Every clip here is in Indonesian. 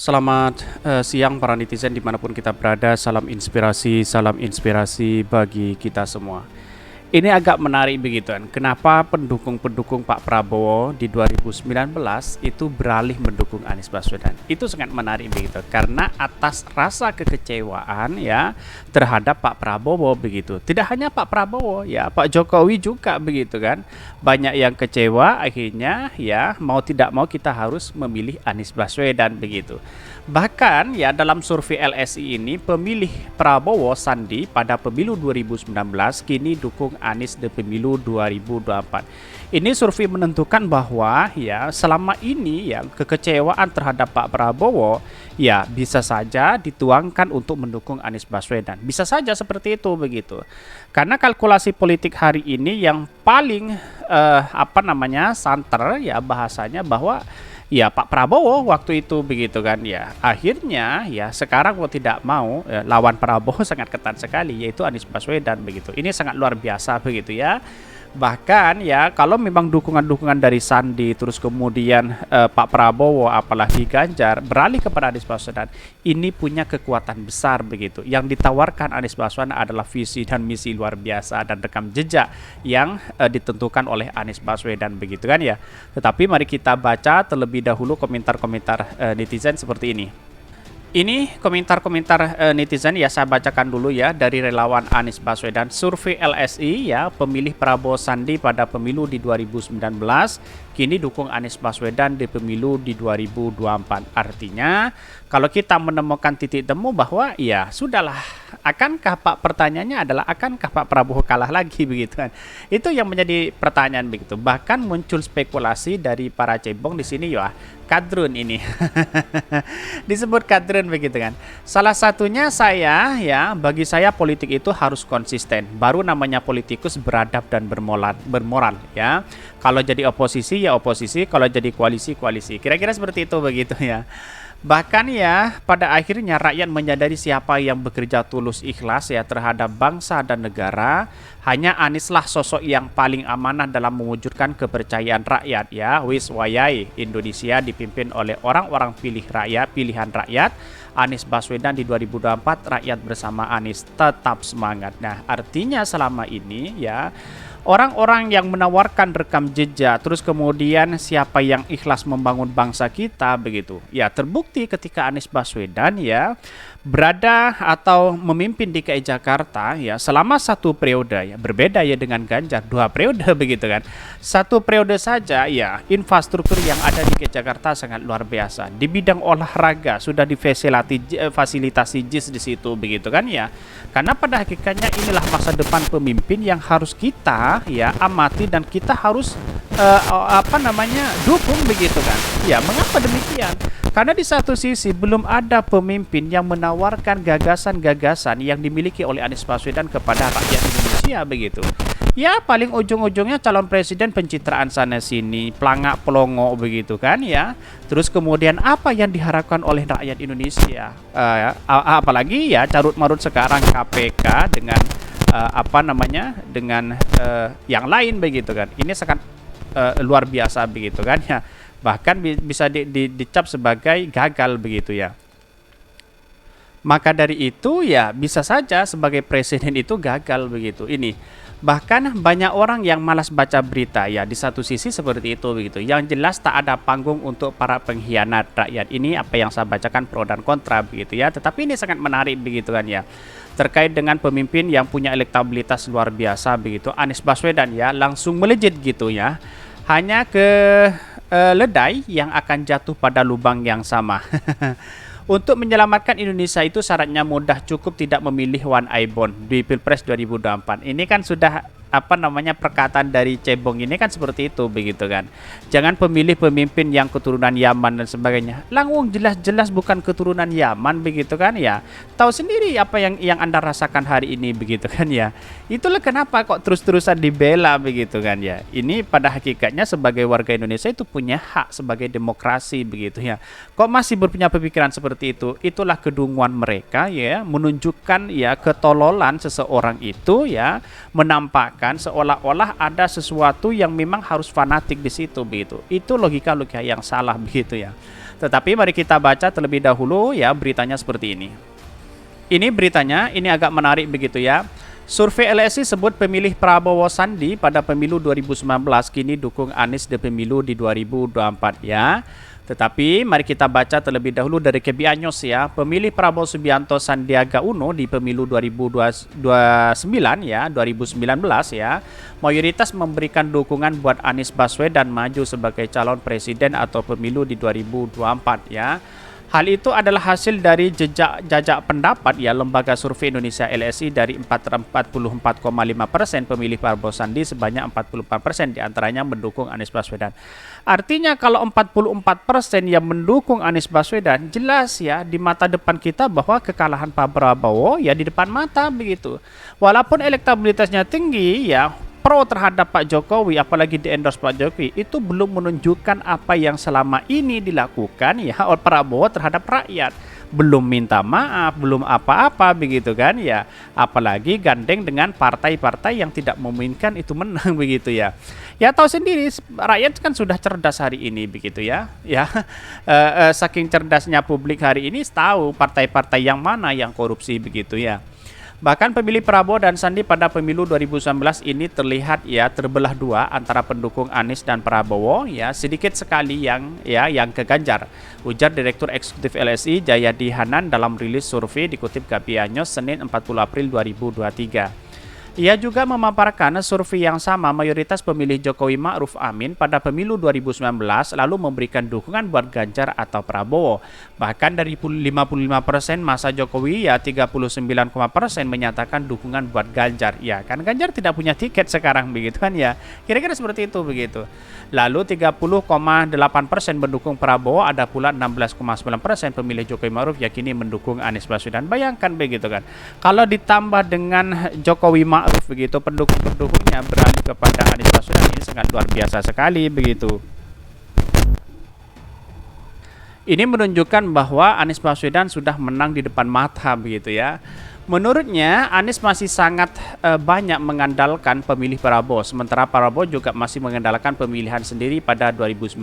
Selamat siang para netizen dimanapun kita berada. Salam inspirasi bagi kita semua. Ini agak menarik begitu kan. Kenapa pendukung-pendukung Pak Prabowo di 2019 itu beralih mendukung Anies Baswedan? Itu sangat menarik begitu. Karena atas rasa kekecewaan ya terhadap Pak Prabowo begitu. Tidak hanya Pak Prabowo ya, Pak Jokowi juga begitu kan. Banyak yang kecewa akhirnya ya mau tidak mau kita harus memilih Anies Baswedan begitu. Bahkan ya dalam survei LSI ini pemilih Prabowo Sandi pada pemilu 2019 kini dukung Anies di pemilu 2024. Ini survei menentukan bahwa ya selama ini ya kekecewaan terhadap Pak Prabowo ya bisa saja dituangkan untuk mendukung Anies Baswedan. Bisa saja seperti itu begitu. Karena kalkulasi politik hari ini yang paling santer ya bahasanya bahwa ya Pak Prabowo waktu itu begitu kan ya. Akhirnya ya sekarang mau tidak mau lawan Prabowo sangat ketat sekali yaitu Anies Baswedan begitu. Ini sangat luar biasa begitu ya. Bahkan ya kalau memang dukungan-dukungan dari Sandi terus kemudian Pak Prabowo apalagi Ganjar beralih kepada Anies Baswedan, ini punya kekuatan besar begitu. Yang ditawarkan Anies Baswedan adalah visi dan misi luar biasa dan rekam jejak yang ditentukan oleh Anies Baswedan begitu kan ya. Tetapi mari kita baca terlebih dahulu komentar-komentar netizen seperti ini. Ini komentar-komentar netizen ya saya bacakan dulu ya dari relawan Anies Baswedan. Survei LSI ya pemilih Prabowo Sandi pada pemilu di 2019 kini dukung Anies Baswedan di pemilu di 2024. Artinya kalau kita menemukan titik temu bahwa ya sudahlah, akankah pertanyaannya adalah akankah Pak Prabowo kalah lagi begitu kan. Itu yang menjadi pertanyaan begitu. Bahkan muncul spekulasi dari para cebong di sini ya kadrun ini. Disebut kadrun begitu kan. Salah satunya bagi saya politik itu harus konsisten. Baru namanya politikus beradab dan bermoral ya. Kalau jadi oposisi ya oposisi, kalau jadi koalisi koalisi. Kira-kira seperti itu begitu ya. Bahkan ya pada akhirnya rakyat menyadari siapa yang bekerja tulus ikhlas ya terhadap bangsa dan negara. Hanya Anieslah sosok yang paling amanah dalam mewujudkan kepercayaan rakyat ya. Wis wayai Indonesia dipimpin oleh orang-orang pilihan rakyat. Anies Baswedan di 2024 rakyat bersama Anies tetap semangat. Nah, artinya selama ini ya orang-orang yang menawarkan rekam jejak terus kemudian siapa yang ikhlas membangun bangsa kita begitu. Ya, terbukti ketika Anies Baswedan ya berada atau memimpin DKI Jakarta ya selama satu periode ya berbeda ya dengan Ganjar 2 periode begitu kan. Satu periode saja ya infrastruktur yang ada di Jakarta sangat luar biasa. Di bidang olahraga sudah difasilitasi JIS di situ begitu kan ya. Karena pada hakikatnya inilah masa depan pemimpin yang harus kita ya amati dan kita harus dukung begitu kan. Ya, mengapa demikian? Karena di satu sisi belum ada pemimpin yang menawarkan gagasan-gagasan yang dimiliki oleh Anies Baswedan kepada rakyat Indonesia begitu. Ya paling ujung-ujungnya calon presiden pencitraan sana sini, pelangak pelongo begitu kan ya. Terus kemudian apa yang diharapkan oleh rakyat Indonesia? Apalagi ya carut marut sekarang KPK dengan dengan yang lain begitu kan. Ini sangat luar biasa begitu kan ya. Bahkan bisa dicap sebagai gagal begitu ya. Maka dari itu ya bisa saja sebagai presiden itu gagal begitu. Ini bahkan banyak orang yang malas baca berita ya di satu sisi seperti itu begitu. Yang jelas tak ada panggung untuk para pengkhianat rakyat. Ini apa yang saya bacakan pro dan kontra begitu ya. Tetapi ini sangat menarik begitu kan ya. Terkait dengan pemimpin yang punya elektabilitas luar biasa begitu. Anies Baswedan ya langsung melejit gitu ya. Hanya keledai yang akan jatuh pada lubang yang sama. Untuk menyelamatkan Indonesia itu syaratnya mudah, cukup tidak memilih one eye bond di Pilpres 2024. Ini kan sudah perkataan dari cebong ini kan seperti itu begitu kan. Jangan pemilih pemimpin yang keturunan Yaman dan sebagainya. Langgung jelas-jelas bukan keturunan Yaman begitu kan ya. Tahu sendiri apa yang Anda rasakan hari ini begitu kan ya. Itulah kenapa kok terus-terusan dibela begitu kan ya. Ini pada hakikatnya sebagai warga Indonesia itu punya hak sebagai demokrasi begitu ya. Kok masih berpunya pemikiran seperti itu? Itulah kedunguan mereka ya, menunjukkan ya ketololan seseorang itu ya, menampakkan seolah-olah ada sesuatu yang memang harus fanatik di situ begitu. Itu logika yang salah begitu ya. Tetapi mari kita baca terlebih dahulu ya beritanya seperti ini. Ini beritanya, ini agak menarik begitu ya. Survei LSI sebut pemilih Prabowo Sandi pada pemilu 2019 kini dukung Anies di pemilu di 2024 ya. Tetapi mari kita baca terlebih dahulu dari KBI News ya. Pemilih Prabowo Subianto Sandiaga Uno di pemilu 2029 ya, 2019 ya, mayoritas memberikan dukungan buat Anies Baswedan maju sebagai calon presiden atau pemilu di 2024 ya. Hal itu adalah hasil dari jajak pendapat ya Lembaga Survei Indonesia LSI dari 44,5% pemilih Prabowo Sandi sebanyak 44% diantaranya mendukung Anies Baswedan. Artinya kalau 44% yang mendukung Anies Baswedan jelas ya di mata depan kita bahwa kekalahan Pak Prabowo ya di depan mata begitu. Walaupun elektabilitasnya tinggi ya, pro terhadap Pak Jokowi, apalagi di endorse Pak Jokowi, itu belum menunjukkan apa yang selama ini dilakukan ya oleh Prabowo terhadap rakyat. Belum minta maaf, belum apa-apa begitu kan ya. Apalagi gandeng dengan partai-partai yang tidak memungkinkan itu menang begitu ya. Ya tahu sendiri rakyat kan sudah cerdas hari ini begitu ya. Ya saking cerdasnya publik hari ini tahu partai-partai yang mana yang korupsi begitu ya. Bahkan pemilih Prabowo dan Sandi pada pemilu 2019 ini terlihat ya terbelah dua antara pendukung Anies dan Prabowo ya, sedikit sekali yang ke Ganjar. Ujar Direktur Eksekutif LSI Jayadi Hanan dalam rilis survei dikutip KBI News Senin 40 April 2023. Ia juga memaparkan survei yang sama mayoritas pemilih Jokowi Ma'ruf Amin pada pemilu 2019 lalu memberikan dukungan buat Ganjar atau Prabowo. Bahkan dari 55% masa Jokowi ya 39,% menyatakan dukungan buat Ganjar. Ya kan Ganjar tidak punya tiket sekarang begitu kan ya. Kira-kira seperti itu begitu. Lalu 30,8% mendukung Prabowo, ada pula 16,9% pemilih Jokowi Ma'ruf yakini mendukung Anies Baswedan. Bayangkan begitu kan. Kalau ditambah dengan Jokowi Ma'ruf begitu, pendukung-pendukungnya beralih kepada Anies Baswedan, ini sangat luar biasa sekali begitu. Ini menunjukkan bahwa Anies Baswedan sudah menang di depan mata begitu ya. Menurutnya Anies masih sangat banyak mengandalkan pemilih Prabowo, sementara Prabowo juga masih mengandalkan pemilihan sendiri pada 2019,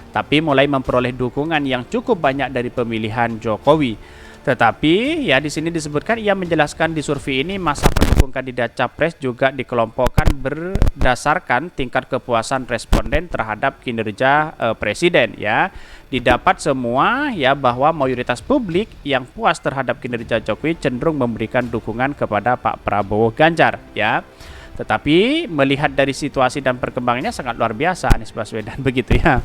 tapi mulai memperoleh dukungan yang cukup banyak dari pemilihan Jokowi. Tetapi ya di sini disebutkan ia menjelaskan di survei ini masa pendukung kandidat capres juga dikelompokkan berdasarkan tingkat kepuasan responden terhadap kinerja presiden ya. Didapat semua ya bahwa mayoritas publik yang puas terhadap kinerja Jokowi cenderung memberikan dukungan kepada Pak Prabowo Ganjar ya. Tetapi melihat dari situasi dan perkembangannya sangat luar biasa Anies Baswedan begitu ya.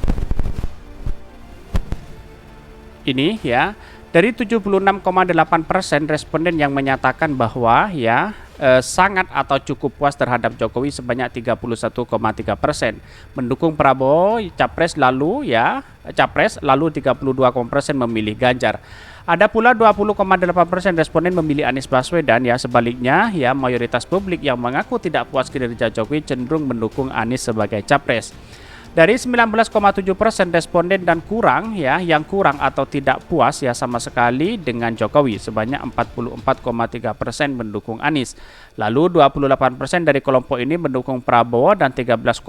Ini ya. Dari 76,8% responden yang menyatakan bahwa ya sangat atau cukup puas terhadap Jokowi sebanyak 31,3%. Mendukung Prabowo capres lalu 32% memilih Ganjar. Ada pula 20,8% responden memilih Anies Baswedan ya, sebaliknya ya mayoritas publik yang mengaku tidak puas kinerja Jokowi cenderung mendukung Anies sebagai capres. Dari 19,7% responden dan yang kurang atau tidak puas ya sama sekali dengan Jokowi, sebanyak 44,3% mendukung Anies. Lalu 28% dari kelompok ini mendukung Prabowo dan 13,8%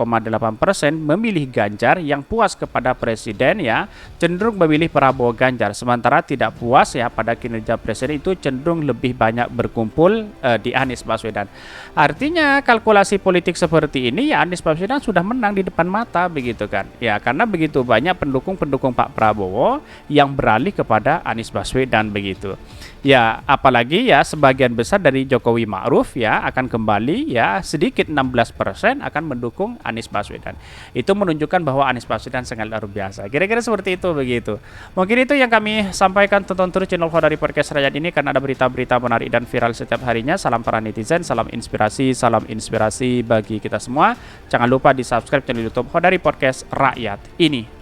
memilih Ganjar. Yang puas kepada presiden ya cenderung memilih Prabowo Ganjar, sementara tidak puas ya pada kinerja presiden itu cenderung lebih banyak berkumpul di Anies Baswedan. Artinya kalkulasi politik seperti ini ya Anies Baswedan sudah menang di depan mata begitu kan ya, karena begitu banyak pendukung Pak Prabowo yang beralih kepada Anies Baswedan begitu ya. Apalagi ya sebagian besar dari Jokowi Ma'ruf ya akan kembali ya, sedikit 16% akan mendukung Anies Baswedan. Itu menunjukkan bahwa Anies Baswedan sangat luar biasa. Kira-kira seperti itu begitu. Mungkin itu yang kami sampaikan. Tonton terus channel Khodari Podcast Rakyat ini karena ada berita-berita menarik dan viral setiap harinya. Salam para netizen, salam inspirasi bagi kita semua. Jangan lupa di subscribe channel YouTube Khodari Podcast Rakyat ini.